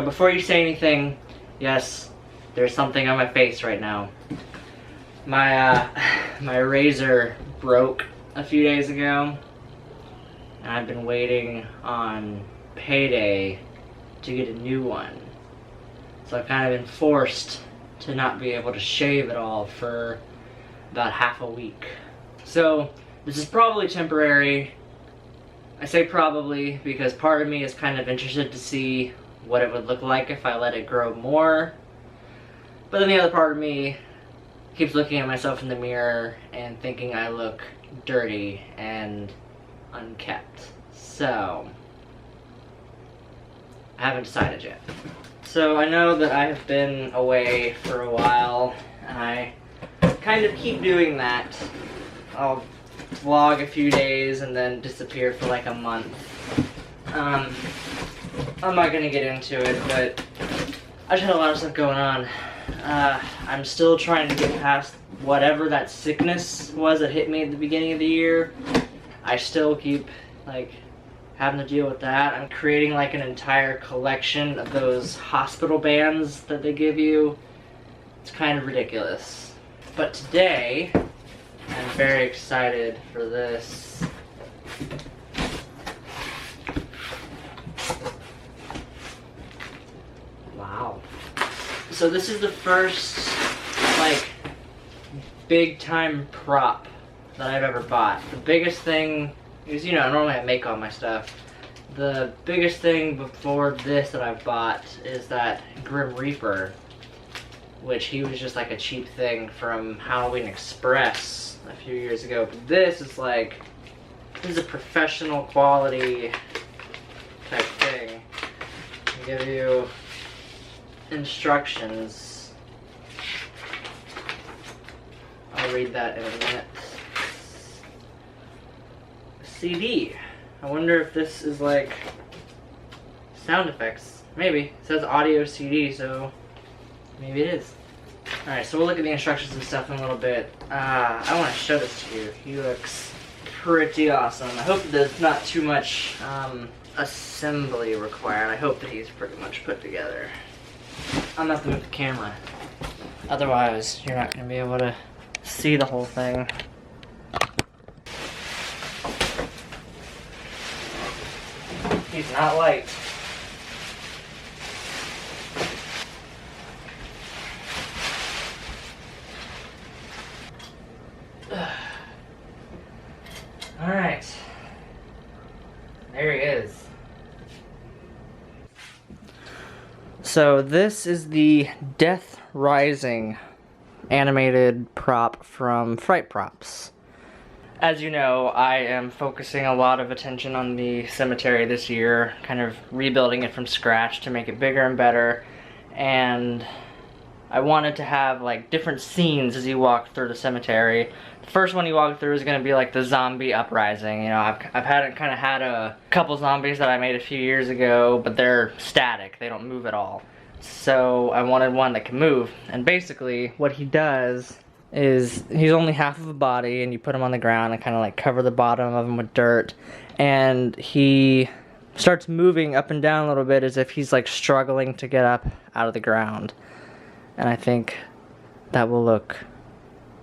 So before you say anything, yes, there's something on my face right now. My razor broke a few days ago, and I've been waiting on payday to get a new one. So I've kind of been forced to not be able to shave at all for about half a week. So this is probably temporary. I say probably because part of me is kind of interested to see what it would look like if I let it grow more. But then the other part of me keeps looking at myself in the mirror and thinking I look dirty and unkept. So I haven't decided yet. So I know that I have been away for a while, and I kind of keep doing that. I'll vlog a few days and then disappear for like a month. I'm not gonna get into it, but I just had a lot of stuff going on. I'm still trying to get past whatever that sickness was that hit me at the beginning of the year. I still keep like having to deal with that. I'm creating like an entire collection of those hospital bands that they give you. It's kind of ridiculous. But today, I'm very excited for this. Wow. So this is the first like big time prop that I've ever bought. The biggest thing is, you know, normally I make all my stuff. The biggest thing before this that I've bought is that Grim Reaper, which he was just like a cheap thing from Halloween Express a few years ago. But this is like, this is a professional quality type thing. I'll give you instructions. I'll read that in a minute. CD. I wonder if this is like sound effects. Maybe. It says audio CD, so maybe it is. Alright, so we'll look at the instructions and stuff in a little bit. I want to show this to you. He looks pretty awesome. I hope there's not too much assembly required. I hope that he's pretty much put together. I'm gonna have to move the camera. Otherwise, you're not going to be able to see the whole thing. He's not light. Alright. There he is. So this is the Death Rising animated prop from Frightprops. As you know, I am focusing a lot of attention on the cemetery this year, kind of rebuilding it from scratch to make it bigger and better, and I wanted to have like different scenes as you walk through the cemetery. The first one you walk through is going to be like the zombie uprising. You know, I've kind of had a couple zombies that I made a few years ago, but they're static, they don't move at all. So I wanted one that can move, and basically what he does is he's only half of a body, and you put him on the ground and kind of like cover the bottom of him with dirt, and he starts moving up and down a little bit as if he's like struggling to get up out of the ground. And I think that will look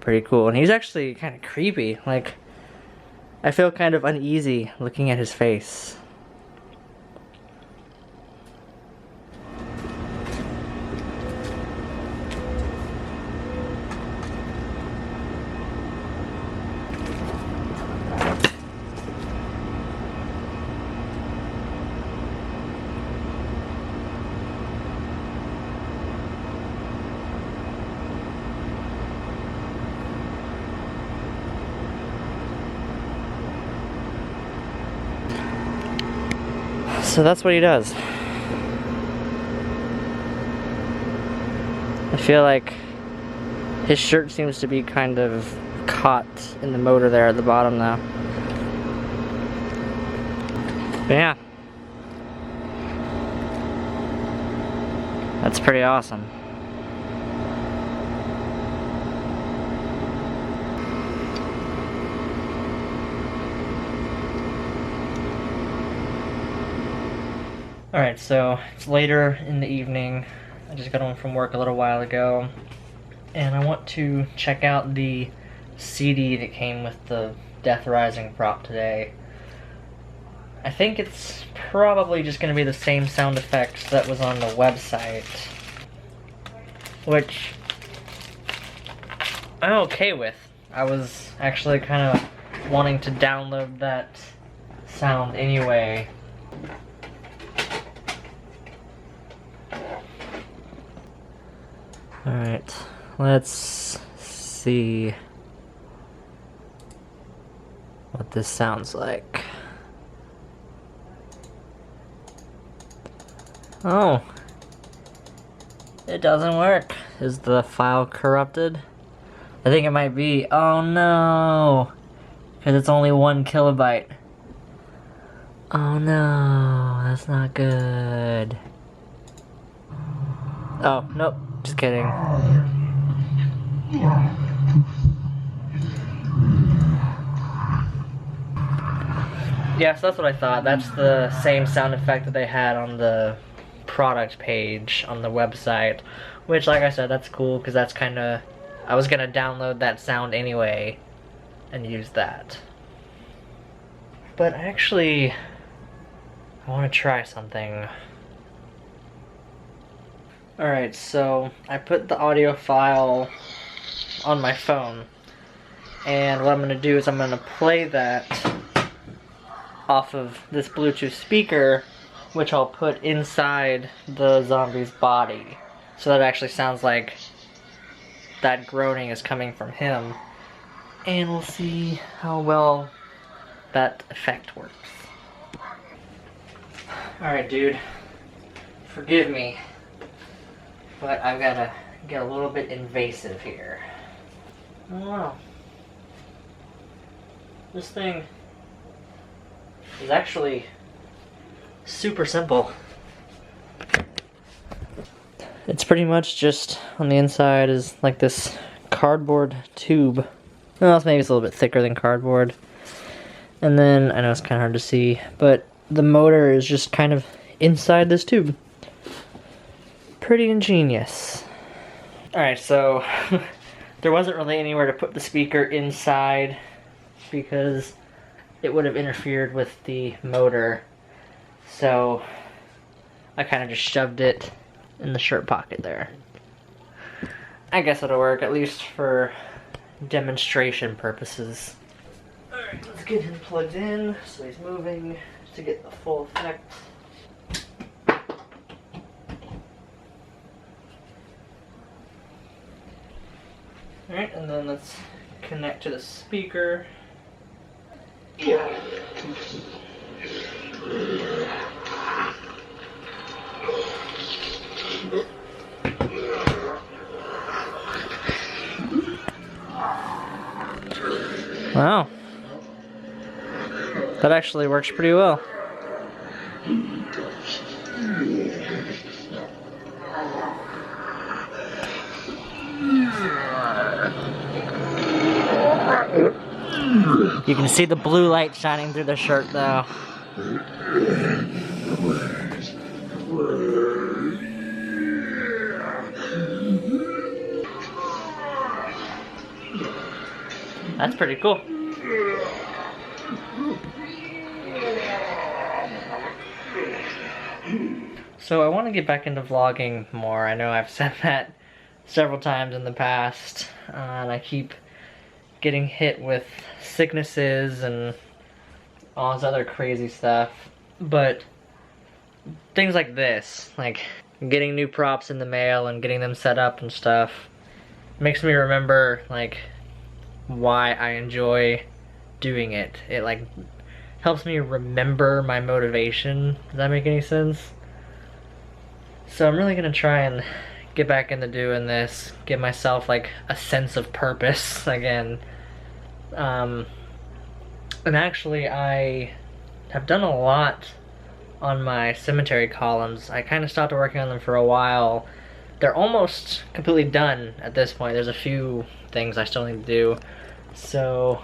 pretty cool. And he's actually kind of creepy. Like, I feel kind of uneasy looking at his face. So that's what he does. I feel like his shirt seems to be kind of caught in the motor there at the bottom now. But yeah. That's pretty awesome. Alright, so it's later in the evening. I just got home from work a little while ago, and I want to check out the CD that came with the Death Rising prop today. I think it's probably just going to be the same sound effects that was on the website, which I'm okay with. I was actually kind of wanting to download that sound anyway. Alright, let's see what this sounds like. Oh, it doesn't work. Is the file corrupted? I think it might be. Oh no, because it's only 1 kilobyte. Oh no, that's not good. Oh, nope, just kidding. Yes, that's what I thought. That's the same sound effect that they had on the product page on the website, which, like I said, that's cool because that's kind of, I was gonna download that sound anyway and use that. But actually, I want to try something. Alright, so I put the audio file on my phone, and what I'm gonna do is I'm gonna play that off of this Bluetooth speaker, which I'll put inside the zombie's body. So that actually sounds like that groaning is coming from him. And we'll see how well that effect works. Alright, dude. Forgive me, but I've gotta get a little bit invasive here. Oh wow. This thing is actually super simple. It's pretty much just, on the inside is like this cardboard tube. Well, maybe it's a little bit thicker than cardboard. And then, I know it's kind of hard to see, but the motor is just kind of inside this tube. Pretty ingenious. Alright, so there wasn't really anywhere to put the speaker inside because it would have interfered with the motor. So I kind of just shoved it in the shirt pocket there. I guess it'll work, at least for demonstration purposes. Alright, let's get him plugged in so he's moving to get the full effect. Alright, and then let's connect to the speaker. Wow. That actually works pretty well. You can see the blue light shining through the shirt though. That's pretty cool. So I want to get back into vlogging more. I know I've said that several times in the past, and I keep getting hit with sicknesses and all this other crazy stuff. But things like this, like getting new props in the mail and getting them set up and stuff, makes me remember like why I enjoy doing it. It like helps me remember my motivation. Does that make any sense? So I'm really gonna try and get back into doing this, give myself like a sense of purpose again. And actually I have done a lot on my cemetery columns. I kind of stopped working on them for a while. They're almost completely done at this point. There's a few things I still need to do. So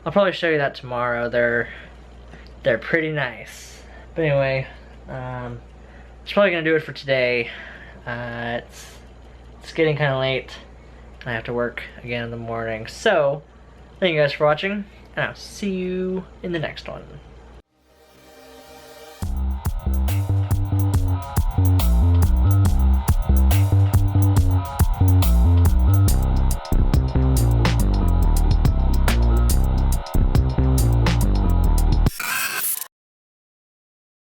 I'll probably show you that tomorrow. They're pretty nice. But anyway, It's probably gonna do it for today. It's getting kind of late. I have to work again in the morning. So, thank you guys for watching, and I'll see you in the next one.